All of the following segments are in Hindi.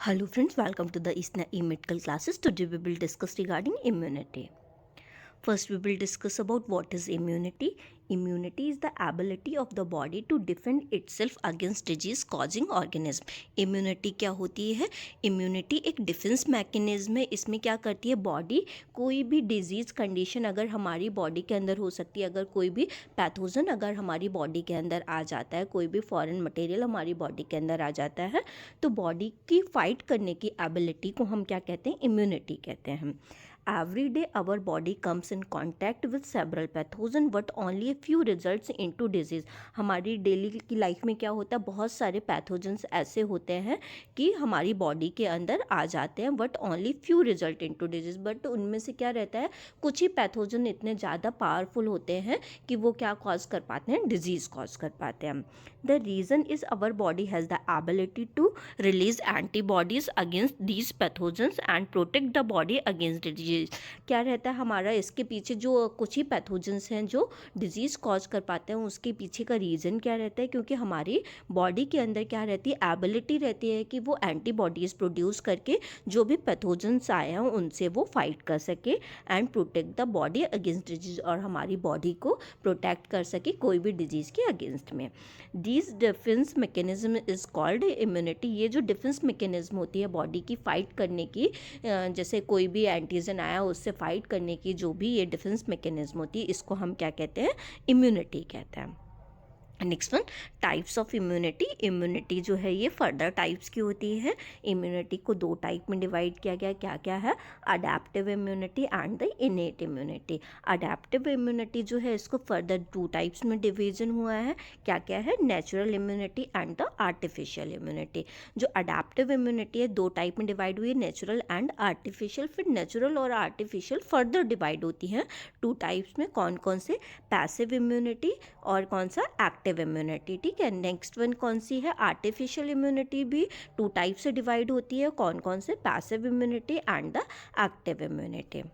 Hello friends, welcome to the ISNA e-medical classes. Today we will discuss regarding immunity. First we will discuss about what is immunity. Immunity is the ability of the body to defend itself against disease causing organism. Immunity क्या होती है? इम्यूनिटी एक डिफेंस मैकेनिज्म है. इसमें क्या करती है बॉडी, कोई भी डिजीज़ कंडीशन अगर हमारी बॉडी के अंदर हो सकती है, अगर कोई भी पैथोजन अगर हमारी बॉडी के अंदर आ जाता है, कोई भी फॉरेन मटेरियल हमारी बॉडी के अंदर आ जाता है, तो बॉडी की फाइट करने की एबिलिटी को हम क्या कहते हैं? इम्यूनिटी कहते हैं. Every day our body comes in contact with several pathogen but only a few results into disease. हमारी डेली की लाइफ में क्या होता है, बहुत सारे पैथोजेंस ऐसे होते हैं कि हमारी बॉडी के अंदर आ जाते हैं but only few result into disease. But उनमें से क्या रहता है, कुछ ही पैथोजन इतने ज़्यादा पावरफुल होते हैं कि वो क्या कॉज कर पाते हैं? डिजीज़ कॉज कर पाते हैं. The reason is our body has the ability to release antibodies against these pathogens and protect the body against disease. क्या रहता है हमारा, इसके पीछे जो कुछ ही पैथोजेंस हैं जो डिजीज़ कॉज कर पाते हैं, उसके पीछे का रीज़न क्या रहता है? क्योंकि हमारी बॉडी के अंदर क्या रहती है? एबिलिटी रहती है कि वो एंटीबॉडीज़ प्रोड्यूस करके जो भी पैथोजेंस आए हैं उनसे वो फाइट कर सके and protect the body against disease, और हमारी बॉडी को प्रोटेक्ट कर सके कोई भी डिजीज़ के अगेंस्ट में. This defence mechanism is called immunity. ये जो डिफेंस मैकेनिज्म होती है बॉडी की फाइट करने की, जैसे कोई भी एंटीजन आया उससे फाइट करने की जो भी ये डिफेंस मैकेनिज्म होती है, इसको हम क्या कहते हैं? इम्यूनिटी कहते हैं. Next one, types of immunity. Immunity जो है ये फर्दर टाइप्स की होती है. इम्यूनिटी को दो टाइप में डिवाइड किया गया. क्या क्या है? Adaptive immunity and the innate immunity. Adaptive immunity जो है इसको फर्दर टू टाइप्स में डिवीजन हुआ है. क्या क्या है? Natural immunity and the artificial immunity. जो अडेप्टिव इम्यूनिटी है दो टाइप में डिवाइड हुई है, नेचुरल एंड आर्टिफिशियल. फिर नेचुरल और आर्टिफिशियल फर्दर डिवाइड होती हैं टू टाइप्स में. कौन कौन से? पैसिव इम्यूनिटी और कौन सा? Active immunity. ठीक है. नेक्स्ट वन कौन सी है? आर्टिफिशियल इम्यूनिटी भी टू टाइप से डिवाइड होती है. कौन कौन से? Passive immunity and the active immunity.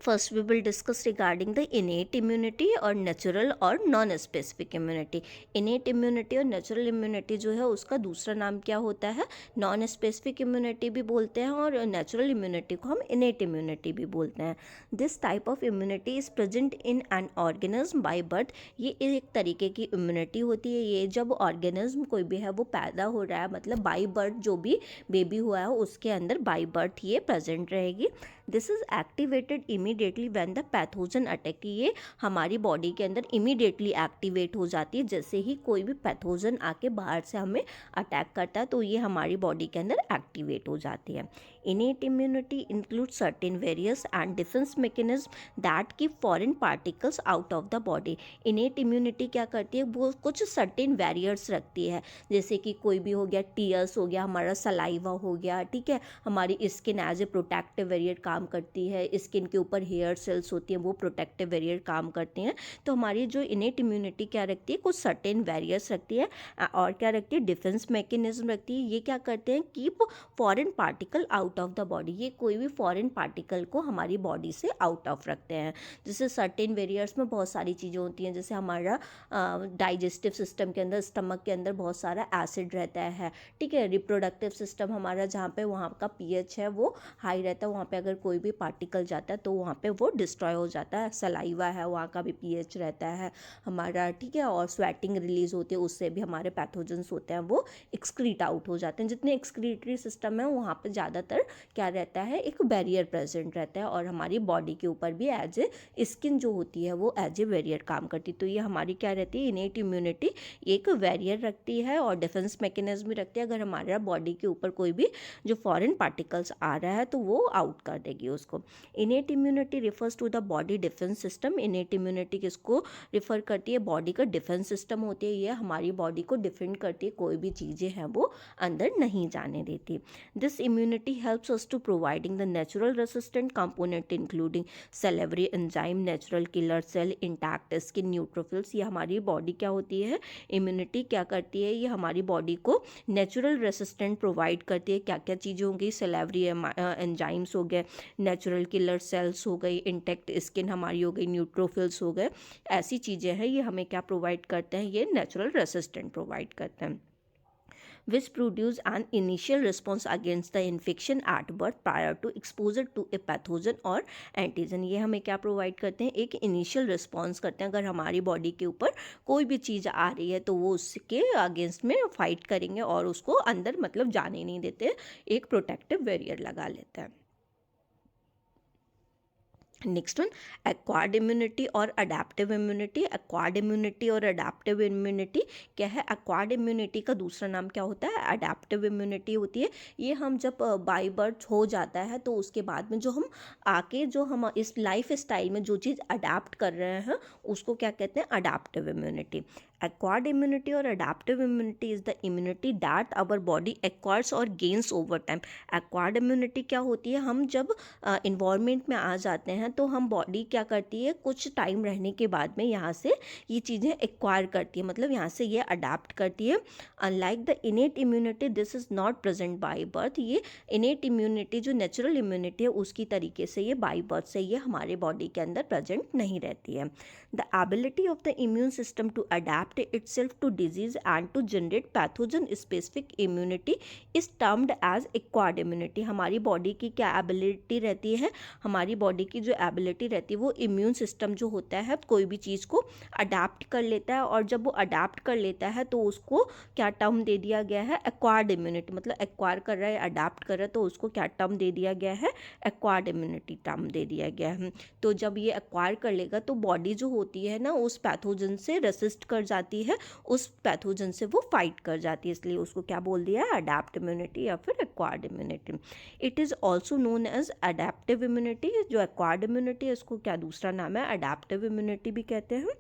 First we will discuss regarding the innate immunity और नेचुरल और non specific immunity. Innate immunity और नेचुरल इम्यूनिटी जो है उसका दूसरा नाम क्या होता है? नॉन स्पेसिफिक इम्यूनिटी भी बोलते हैं और नेचुरल इम्यूनिटी को हम इनेट इम्यूनिटी भी बोलते हैं. This type of immunity is present in an organism by birth. ये एक तरीके की इम्यूनिटी होती है. ये जब ऑर्गेनिज्म कोई भी है वो पैदा हो रहा है, मतलब बाय बर्थ जो भी बेबी हुआ है उसके अंदर बाय बर्थ ये प्रेजेंट रहेगी. This is activated immediately when the pathogen attack. ये हमारी बॉडी के अंदर इमीडिएटली एक्टिवेट हो जाती है जैसे ही कोई भी पैथोजन आके बाहर से हमें अटैक करता है, तो ये हमारी बॉडी के अंदर एक्टिवेट हो जाती है. Innate immunity include certain various and defence mechanism that keep foreign particles out of the body. Innate immunity क्या करती है? वो कुछ सर्टेन बैरियर्स रखती है, जैसे कि कोई भी हो गया, टीयर्स हो गया, हमारा सलाइवा हो गया. ठीक है. हमारी skin as a protective barrier काम करती है. स्किन के ऊपर हेयर सेल्स होती हैं वो प्रोटेक्टिव बैरियर काम करती हैं. तो हमारी जो इनेट इम्यूनिटी क्या रखती है? कुछ सर्टेन बैरियर्स रखती है. और क्या रखती है? डिफेंस मैकेनिज्म रखती है. ये क्या करते हैं? Keep foreign particle out of the body. ये कोई भी फॉरेन पार्टिकल को हमारी बॉडी से आउट ऑफ रखते हैं. जैसे सर्टेन बैरियर्स में बहुत सारी चीज़ें होती हैं, जैसे हमारा डाइजेस्टिव सिस्टम के अंदर, स्टमक के अंदर बहुत सारा एसिड रहता है. ठीक है. रिप्रोडक्टिव सिस्टम हमारा जहाँ पे वहाँ का पीएच है वो हाई रहता है, वहाँ पे अगर कोई भी पार्टिकल जाता है तो वहाँ पे वो डिस्ट्रॉय हो जाता है. सलाइवा है वहाँ का भी पीएच रहता है हमारा. ठीक है. और स्वेटिंग रिलीज होती है, उससे भी हमारे पैथोजेंस होते हैं वो एक्सक्रीट आउट हो जाते हैं. जितने एक्सक्रीटरी सिस्टम है वहाँ पे ज़्यादातर क्या रहता है? एक बैरियर प्रेजेंट रहता है. और हमारी बॉडी के ऊपर भी एज ए स्किन जो होती है वो एज ए बैरियर काम करती है. तो ये हमारी क्या रहती है? इनेट इम्यूनिटी एक बैरियर रखती है और डिफेंस मैकेनिज्म भी रखती है. अगर हमारा बॉडी के ऊपर कोई भी जो फॉरेन पार्टिकल्स आ रहा है तो वो आउट कर देगी उसको. Innate immunity refers to the body defence system. Innate immunity किसको रिफर करती है? बॉडी का डिफेंस सिस्टम होती है. ये हमारी बॉडी को डिफेंड करती है, कोई भी चीज़ें हैं वो अंदर नहीं जाने देती. This immunity helps us to providing the natural resistant component including salivary enzyme, natural killer cell, intact skin, neutrophils. ये हमारी बॉडी क्या होती है? इम्यूनिटी क्या करती है? ये हमारी बॉडी को नेचुरल रेसिस्टेंट प्रोवाइड करती है. क्या क्या चीज़ें होंगी? सेलेवरी एंजाइम्स हो गए, नेचुरल किलर सेल्स हो गई, इंटैक्ट स्किन हमारी हो गई, न्यूट्रोफिल्स हो गए. ऐसी चीज़ें हैं ये हमें क्या प्रोवाइड करते हैं? ये नेचुरल रेसिस्टेंट प्रोवाइड करते हैं. which produce an initial response against the infection at birth prior to exposure to a pathogen or antigen। ये हमें क्या प्रोवाइड करते हैं, एक इनिशियल रिस्पॉन्स करते हैं। अगर हमारी बॉडी के ऊपर कोई भी चीज़ आ रही है तो वो उसके अगेंस्ट में फाइट करेंगे और उसको अंदर मतलब जाने नहीं देते, एक प्रोटेक्टिव बैरियर लगा लेते हैं। नेक्स्ट वन, एक्वायर्ड इम्यूनिटी और अडेप्टिव इम्यूनिटी। एक्वायर्ड इम्यूनिटी और अडेप्टिव इम्यूनिटी क्या है? एक्वायर्ड इम्यूनिटी का दूसरा नाम क्या होता है? अडेप्टिव इम्यूनिटी होती है। ये हम जब बाय बर्थ हो जाता है तो उसके बाद में जो हम आके जो हम इस लाइफ स्टाइल में जो चीज़ अडेप्ट कर रहे हैं उसको क्या कहते हैं? Adaptive immunity. एक्वायर्ड इम्यूनिटी और adaptive immunity is the immunity that our body acquires और gains over time. Acquired immunity क्या होती है? हम जब इन्वायरमेंट में आ जाते हैं तो हम बॉडी क्या करती है, कुछ टाइम रहने के बाद में यहाँ से ये चीज़ें एक्वायर करती है, मतलब यहाँ से ये अडेप्ट करती है। Unlike the innate immunity this is not present by birth. ये इनेट इम्यूनिटी जो नेचुरल इम्यूनिटी है उसकी तरीके से ये बाय बर्थ से ये हमारे बॉडी के अंदर प्रेजेंट नहीं रहती है। The ability of the immune system to adapt itself to disease and to generate pathogen specific immunity is termed as acquired immunity. हमारी बॉडी की क्या एबिलिटी रहती है? हमारी बॉडी की जो एबिलिटी रहती है वो इम्यून सिस्टम जो होता है कोई भी चीज़ को अडेप्ट कर लेता है, और जब वो अडेप्ट कर लेता है तो उसको क्या टर्म दे दिया गया है? Acquired immunity. मतलब एक्वायर कर रहा है, अडेप्ट कर रहा है तो उसको क्या टर्म दे दिया गया है? एक्वायर्ड इम्यूनिटी टर्म दे दिया गया है। तो जब ये एक्वायर कर लेगा तो बॉडी जो होती है ना उस पैथोजन से रेसिस्ट कर जाती है, उस पैथोजन से वो फाइट कर जाती है, इसलिए उसको क्या बोल दिया है? अडेप्ट इम्यूनिटी या फिर acquired immunity. It is also known as adaptive immunity. जो एक्वायर्ड इम्यूनिटी है इसको क्या दूसरा नाम है? अडेप्टिव इम्यूनिटी भी कहते हैं।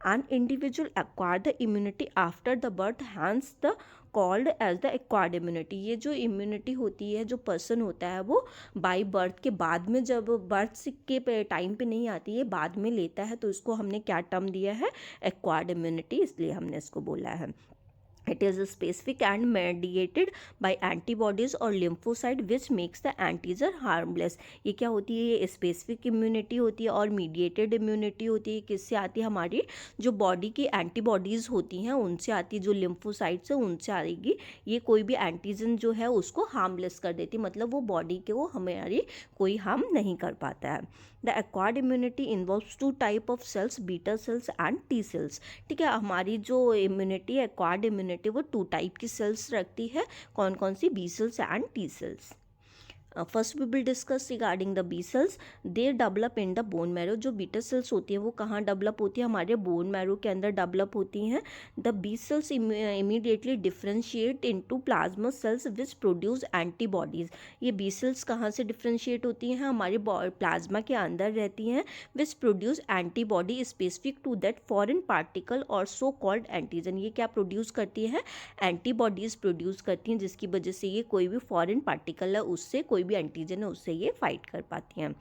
An individual acquire the immunity after the birth, hence the called as the acquired immunity. ये जो इम्यूनिटी होती है, जो पर्सन होता है वो बाय बर्थ के बाद में, जब बर्थ के टाइम पे नहीं आती है, बाद में लेता है, तो इसको हमने क्या टर्म दिया है? एक्वायर्ड इम्यूनिटी, इसलिए हमने इसको बोला है। It is specific and mediated by antibodies or lymphocyte which makes the antigen harmless। ये क्या होती है? ये स्पेसिफिक इम्यूनिटी होती है और मीडिएटेड इम्यूनिटी होती है। किससे आती है? हमारी जो बॉडी की एंटीबॉडीज़ होती हैं उनसे आती है, जो लिम्फोसाइट्स है उनसे आएगी। ये कोई भी एंटीजन जो है उसको हार्मलेस कर देती है, मतलब वो बॉडी के वो हमारी कोई हार्म नहीं कर पाता है। The acquired immunity involves two type of cells, beta cells and T cells. ठीक है, हमारी जो इम्यूनिटी है, एक्वायर्ड इम्यूनिटी, वो 2 टाइप की सेल्स रखती है। कौन कौन सी? B cells and T cells. First we will discuss regarding the B cells. They develop in the bone marrow. जो बीटा सेल्स होती है वो कहाँ डेवलप होती है? हमारे बोन मैरो के अंदर डेवलप होती हैं। The B cells immediately differentiate into plasma cells which produce antibodies. ये बी सेल्स कहाँ से डिफ्रेंशिएट होती हैं? हमारे प्लाज्मा के अंदर रहती हैं, which produce antibody specific to that foreign particle और सो कॉल्ड एंटीजन। ये क्या प्रोड्यूस करती है? एंटीबॉडीज़ प्रोड्यूस करती हैं, जिसकी वजह से ये कोई भी फॉरेन पार्टिकल है उससे, कोई भी एंटीजन है उससे ये फाइट कर पाती हैं।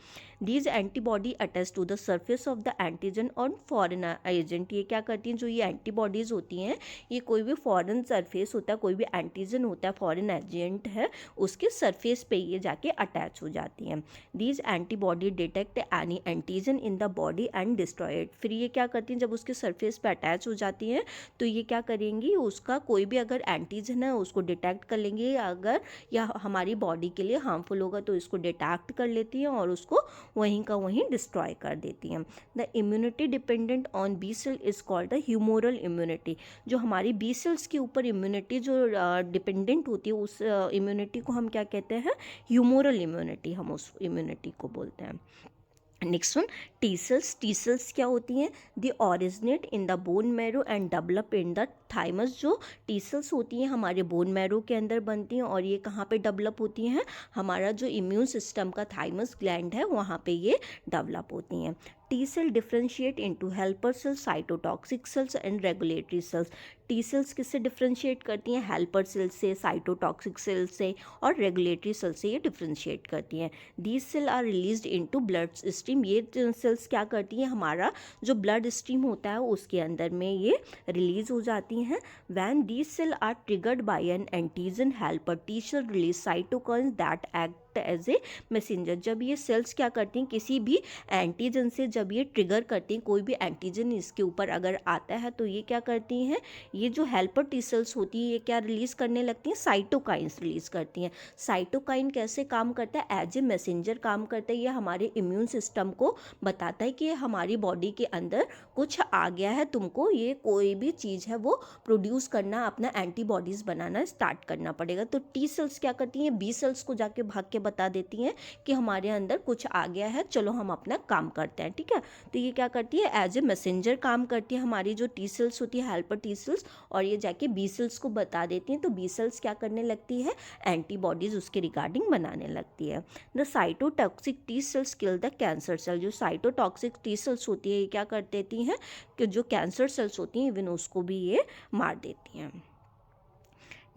These antibody attach to the surface of the antigen और फॉरेन एजेंट। ये क्या करती हैं? जो ये एंटीबॉडीज़ होती हैं ये कोई भी फॉरेन सरफेस होता है, कोई भी एंटीजन होता है, फॉरेन एजेंट है, उसके सरफेस पे ये जाके अटैच हो जाती हैं। These antibody detect any antigen in the body and destroy it. फिर ये क्या करती हैं? जब उसके सरफेस पे अटैच हो जाती हैं तो ये क्या करेंगी? उसका कोई भी अगर एंटीजन है उसको डिटेक्ट कर लेंगे, अगर या हमारी बॉडी के लिए हार्मफुल होगा तो इसको डिटेक्ट कर लेती हैं और उसको वहीं का वहीं डिस्ट्रॉय कर देती हैं। The immunity dependent on B cell is called the humoral immunity. जो हमारी बी सेल्स के ऊपर इम्यूनिटी जो डिपेंडेंट होती है उस इम्यूनिटी को हम क्या कहते हैं? ह्यूमोरल इम्यूनिटी, हम उस इम्यूनिटी को बोलते हैं। Next one, T cells. T sales क्या होती हैं? They originate in the bone marrow and develop in the thymus. जो टी सेल्स होती हैं हमारे बोन मैरो के अंदर बनती हैं और ये कहाँ पे डेवलप होती हैं? हमारा जो इम्यून सिस्टम का थाइमस ग्लैंड है वहाँ पे ये डेवलप होती हैं। T cell differentiate into helper cells, cytotoxic cells and regulatory cells. T cells किससे डिफ्रेंशिएट करती हैं? हेल्पर सेल्स से, साइटोटॉक्सिक सेल्स से और रेगुलेटरी सेल्स से ये डिफ्रेंशिएट करती हैं। These cell are released into blood stream. ये सेल्स क्या करती हैं? हमारा जो ब्लड स्ट्रीम होता है उसके अंदर में ये रिलीज हो जाती हैं। When these cell are triggered by an antigen helper, T cell release cytokines that act act as a messenger. जब ये सेल्स क्या करती हैं, किसी भी एंटीजन से जब ये ट्रिगर करती हैं, कोई भी एंटीजन इसके ऊपर अगर आता है तो ये क्या करती हैं, ये जो हेल्पर टी सेल्स होती है ये क्या रिलीज़ करने लगती हैं, साइटोकाइंस रिलीज़ करती हैं। साइटोकाइन कैसे काम करता है, एज ए मैसेंजर काम करता है। ये हमारे इम्यून सिस्टम को बताता है कि हमारी बॉडी के अंदर कुछ आ गया है, तुमको ये कोई भी चीज़ है वो प्रोड्यूस करना, अपना एंटीबॉडीज़ बनाना स्टार्ट करना पड़ेगा। तो टी सेल्स क्या करती हैं, बी सेल्स को जाके भाग के बता देती हैं कि हमारे अंदर कुछ आ गया है, चलो हम अपना काम करते हैं, ठीक है। तो ये क्या करती है, एज ए मैसेंजर काम करती है हमारी जो टी सेल्स होती है, हेल्पर टी सेल्स, और ये जाके बी सेल्स को बता देती हैं। तो बी सेल्स क्या करने लगती है, एंटीबॉडीज़ उसके रिगार्डिंग बनाने लगती है। The cytotoxic T cells kill the cancer cell. जो साइटोटॉक्सिक टी सेल्स होती है ये क्या कर देती हैं कि जो कैंसर सेल्स होती हैं इवन उसको भी ये मार देती हैं।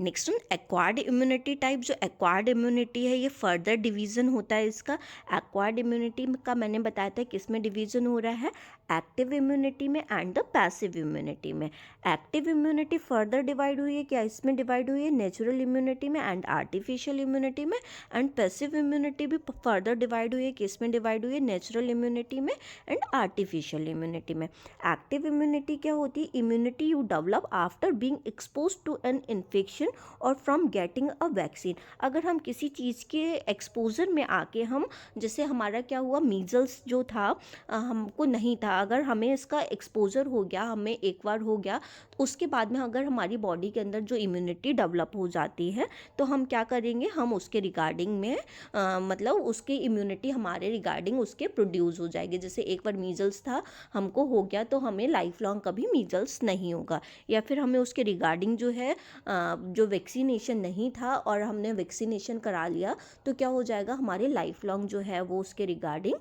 Next one, acquired immunity type. जो एक्वायर्ड इम्यूनिटी है ये फर्दर डिवीज़न होता है इसका। एक्वायर्ड इम्यूनिटी का मैंने बताया था किस में डिवीज़न हो रहा है, एक्टिव इम्यूनिटी में एंड द पैसिव इम्यूनिटी में। एक्टिव इम्यूनिटी फर्दर डिवाइड हुई है, क्या इसमें डिवाइड हुई है, नेचुरल इम्यूनिटी में एंड आर्टिफिशियल इम्यूनिटी में। एंड पैसिव इम्यूनिटी भी फर्दर डिवाइड हुई है, किस में डिवाइड हुई है, नेचुरल इम्यूनिटी में एंड आर्टिफिशियल इम्यूनिटी में। एक्टिव इम्यूनिटी क्या होती है, immunity you develop after being expose to an infection और फ्रॉम गेटिंग अ वैक्सीन। अगर हम किसी चीज़ के एक्सपोजर में आके हम, जैसे हमारा क्या हुआ, मीजल्स जो था हमको नहीं था, अगर हमें इसका एक्सपोजर हो गया, हमें एक बार हो गया, उसके बाद में अगर हमारी बॉडी के अंदर जो इम्यूनिटी डेवलप हो जाती है तो हम क्या करेंगे, हम उसके रिगार्डिंग में मतलब उसकी इम्यूनिटी हमारे रिगार्डिंग उसके प्रोड्यूस हो जाएगी। जैसे एक बार मीजल्स था, हमको हो गया, तो हमें लाइफ लॉन्ग कभी मीजल्स नहीं होगा। या फिर हमें उसके रिगार्डिंग जो है जो वैक्सीनेशन नहीं था और हमने वैक्सीनेशन करा लिया, तो क्या हो जाएगा, हमारे लाइफ लॉन्ग जो है वो उसके रिगार्डिंग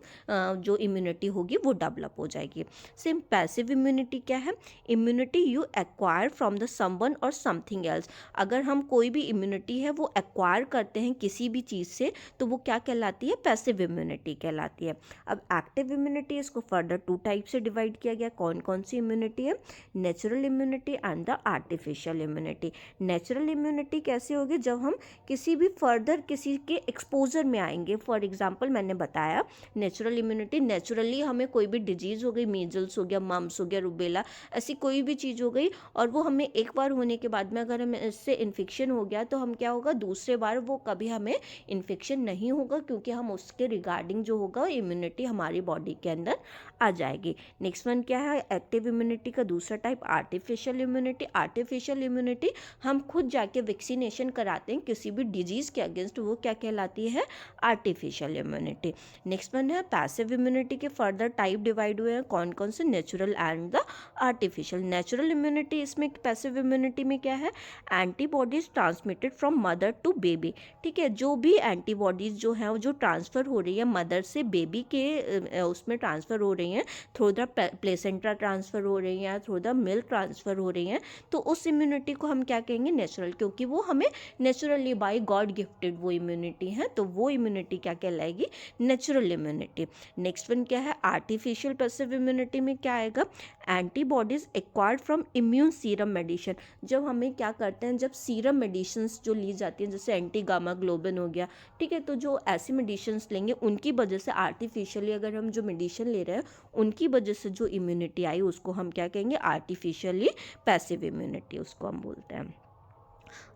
जो इम्यूनिटी होगी वो डेवलप हो जाएगी। सेम पैसिव इम्यूनिटी क्या है, immunity you acquire from the someone और समथिंग एल्स। अगर हम कोई भी इम्यूनिटी है वो एक्वायर करते हैं किसी भी चीज़ से तो वो क्या कहलाती है, पैसिव इम्यूनिटी कहलाती है। अब एक्टिव इम्यूनिटी, इसको फर्दर टू टाइप से डिवाइड किया गया। कौन कौन सी इम्यूनिटी है, natural immunity and the artificial immunity. Natural immunity कैसे होगी, जब हम किसी भी फर्दर किसी के एक्सपोजर में आएंगे। फॉर एग्जांपल मैंने बताया नेचुरल इम्यूनिटी, नेचुरली हमें कोई भी डिजीज़ हो गई, मीजल्स हो गया, मम्स हो गया, रुबेला, ऐसी कोई भी चीज़ हो गई, और वो हमें एक बार होने के बाद में अगर हमें इससे इन्फेक्शन हो गया तो हम क्या होगा, दूसरे बार वो कभी हमें इन्फेक्शन नहीं होगा, क्योंकि हम उसके रिगार्डिंग जो होगा इम्यूनिटी हमारी बॉडी के अंदर आ जाएगी। नेक्स्ट वन क्या है, एक्टिव इम्यूनिटी का दूसरा type artificial immunity. Artificial immunity हम खुद जाके वैक्सीनेशन कराते हैं किसी भी डिजीज़ के अगेंस्ट, वो क्या कहलाती है, आर्टिफिशियल इम्यूनिटी। नेक्स्ट वन है पैसिव इम्यूनिटी के फर्दर टाइप डिवाइड हुए हैं, कौन कौन से, natural and the artificial. Natural immunity, इसमें पैसिव इम्यूनिटी में क्या है, antibodies transmitted from mother to baby. ठीक है, जो भी एंटीबॉडीज जो है वो जो ट्रांसफ़र हो रही है मदर से बेबी के उसमें ट्रांसफ़र हो रही हैं, थ्रू द प्लेसेंटा ट्रांसफ़र हो रही हैं, थ्रू द मिल्क ट्रांसफ़र हो रही हैं, तो उस इम्यूनिटी को हम क्या कहेंगे, नेचुरल, क्योंकि वो हमें नेचुरली बाय गॉड गिफ्टेड वो इम्यूनिटी है, तो वो इम्यूनिटी क्या कहलाएगी, नेचुरल इम्यूनिटी। नेक्स्ट वन क्या है, आर्टिफिशियल पैसिव इम्यूनिटी में क्या आएगा, antibodies acquired from immune serum medicine. जब हमें क्या करते हैं, जब सीरम मेडिसिन्स जो ली जाती हैं, जैसे एंटी गामा ग्लोबिन हो गया, ठीक है, तो जो ऐसी मेडिसिन्स लेंगे उनकी वजह से, आर्टिफिशियली अगर हम जो मेडिसिन ले रहे हैं उनकी वजह से जो इम्यूनिटी आई उसको हम क्या कहेंगे, आर्टिफिशियली पैसिव इम्यूनिटी उसको हम बोलते हैं।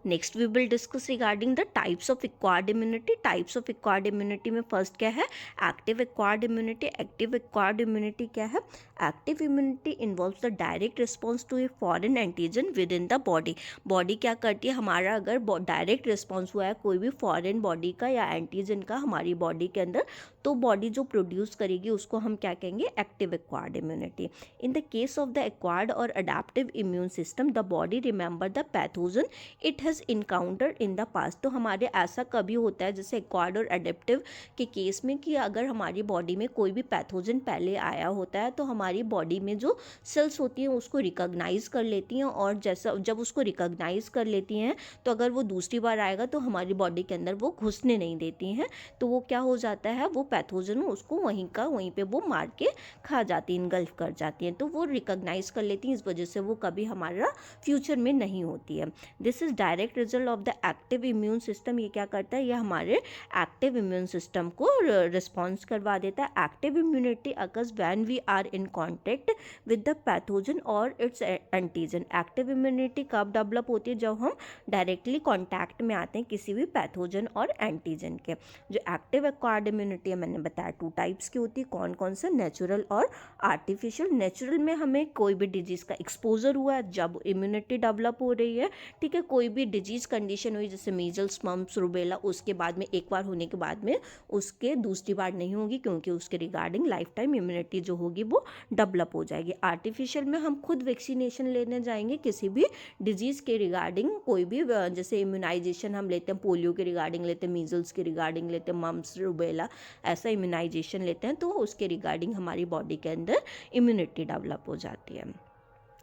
Next we will discuss regarding the types of acquired immunity. Types of acquired immunity में फर्स्ट क्या है, active acquired immunity. Active acquired immunity क्या है, active immunity involves the direct response to a foreign antigen within the body. Body क्या करती है, हमारा अगर डायरेक्ट रिस्पॉन्स हुआ है कोई भी फॉरेन बॉडी का या एंटीजन का हमारी बॉडी के अंदर, तो बॉडी जो प्रोड्यूस करेगी उसको हम क्या कहेंगे, active acquired immunity. In the case of the acquired और adaptive immune system, the body remember the pathogen it has encountered in the past. तो हमारे ऐसा कभी होता है जैसे एक्वायर्ड और अडेप्टिव के केस में कि अगर हमारी बॉडी में कोई भी पैथोजन पहले आया होता है तो हमारी बॉडी में जो सेल्स होती हैं उसको रिकॉग्नाइज कर लेती हैं, और जैसा जब उसको रिकॉग्नाइज कर लेती हैं तो अगर वो दूसरी बार आएगा तो हमारी बॉडी के अंदर वो घुसने नहीं देती हैं, तो वो क्या हो जाता है, वो पैथोजन उसको वहीं पे वो मार के खा जाती हैं, इनगल्फ कर जाती हैं, तो वो रिकॉग्नाइज कर लेती हैं, इस वजह से वो कभी हमारा फ्यूचर में नहीं होती है। This is direct direct result of the active immune system. ये क्या करता है, ये हमारे एक्टिव इम्यून सिस्टम को रिस्पॉन्स करवा देता है। Active immunity occurs when we are in contact with the pathogen और इट्स एंटीजन। एक्टिव इम्यूनिटी कब डेवलप होती है, जब हम डायरेक्टली कॉन्टैक्ट में आते हैं किसी भी पैथोजन और एंटीजन के। जो एक्टिव एक्वायर्ड इम्यूनिटी है, मैंने बताया 2 टाइप्स की होती है। कौन कौन सा, नेचुरल और आर्टिफिशियल। नेचुरल में हमें कोई भी डिजीज़ का एक्सपोजर हुआ है, जब इम्यूनिटी डेवलप हो रही है, ठीक है। कोई भी डिजीज़ कंडीशन हुई जैसे मीजल्स, मम्प्स, रूबेला, उसके बाद में एक बार होने के बाद में उसके दूसरी बार नहीं होगी, क्योंकि उसके रिगार्डिंग लाइफ टाइम इम्यूनिटी जो होगी वो डेवलप हो जाएगी। आर्टिफिशियल में हम खुद वैक्सीनेशन लेने जाएंगे किसी भी डिजीज़ के रिगार्डिंग, कोई भी जैसे इम्यूनाइजेशन हम लेते हैं, पोलियो के रिगार्डिंग लेते हैं, मीजल्स के रिगार्डिंग लेते हैं, मम्प्स, रूबेला, ऐसा इम्यूनाइजेशन लेते हैं, तो उसके रिगार्डिंग हमारी बॉडी के अंदर इम्यूनिटी डेवलप हो जाती है।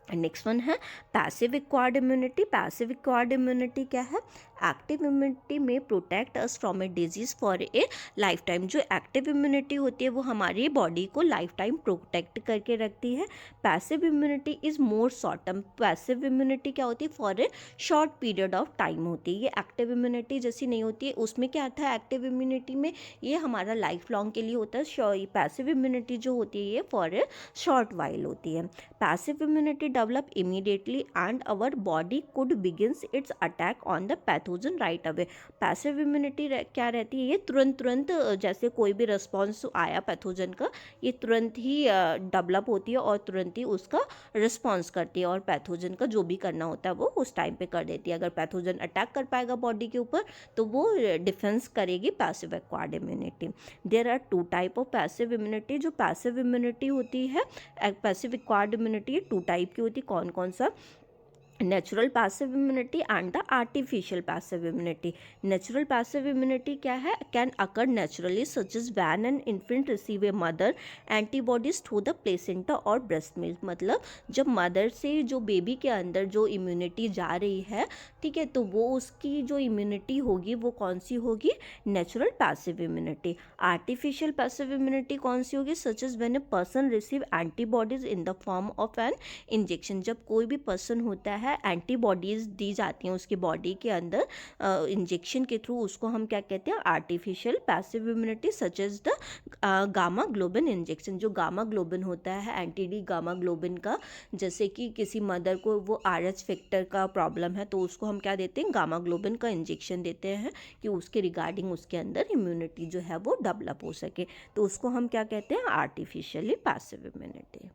नेक्स्ट वन है passive acquired immunity. Passive acquired immunity क्या है, एक्टिव इम्यूनिटी में protect us from a disease for a life time. जो एक्टिव इम्यूनिटी होती है वो हमारी बॉडी को लाइफ टाइम प्रोटेक्ट करके रखती है। Passive immunity is more short term. Passive immunity क्या होती है, for a short period of time होती है। ये एक्टिव इम्यूनिटी जैसी नहीं होती है। उसमें क्या था, एक्टिव इम्यूनिटी में ये हमारा लाइफ लॉन्ग के लिए होता है। पैसिव इम्यूनिटी जो होती है ये फॉर ए शॉर्ट वाइल होती है। Passive immunity develop immediately and our body could begins its attack on the pathogen right away। Passive immunity क्या रहती है, ये तुरंत जैसे कोई भी रिस्पॉन्स आया पैथोजन का, ये तुरंत ही डेवलप होती है और तुरंत ही उसका रिस्पॉन्स करती है, और पैथोजन का जो भी करना होता है वो उस टाइम पे कर देती है। अगर पैथोजन अटैक कर पाएगा बॉडी के ऊपर तो वो डिफेंस करेगी passive acquired immunity. There are 2 type of passive immunity. जो पैसिव इम्यूनिटी होती है, पैसिव एक्वायर्ड इम्यूनिटी 2 टाइप की होती है। कौन कौन सा, natural passive immunity and the artificial passive immunity. Natural passive immunity क्या है, can occur naturally such is when an infant receive a mother antibodies through the placenta और ब्रेस्ट मिल्क। मतलब जब मदर से जो बेबी के अंदर जो इम्यूनिटी जा रही है, ठीक है, तो वो उसकी जो इम्यूनिटी होगी वो कौन सी होगी, natural passive immunity. Artificial passive immunity कौन सी होगी, such is when a person receive antibodies in the form of an injection. जब कोई भी पर्सन होता है, एंटीबॉडीज़ दी जाती हैं उसकी बॉडी के अंदर इंजेक्शन के थ्रू, उसको हम क्या कहते हैं, artificial passive immunity. Such as the gamma globulin injection. जो गामा ग्लोबिन होता है, एंटी डी गामा ग्लोबिन का, जैसे कि किसी मदर को वो RH फैक्टर का प्रॉब्लम है तो उसको हम क्या देते हैं, गामा ग्लोबिन का इंजेक्शन देते हैं कि उसके रिगार्डिंग उसके अंदर इम्यूनिटी जो है वो डेवलप हो सके, तो उसको हम क्या कहते हैं, आर्टिफिशियली पैसिव इम्यूनिटी।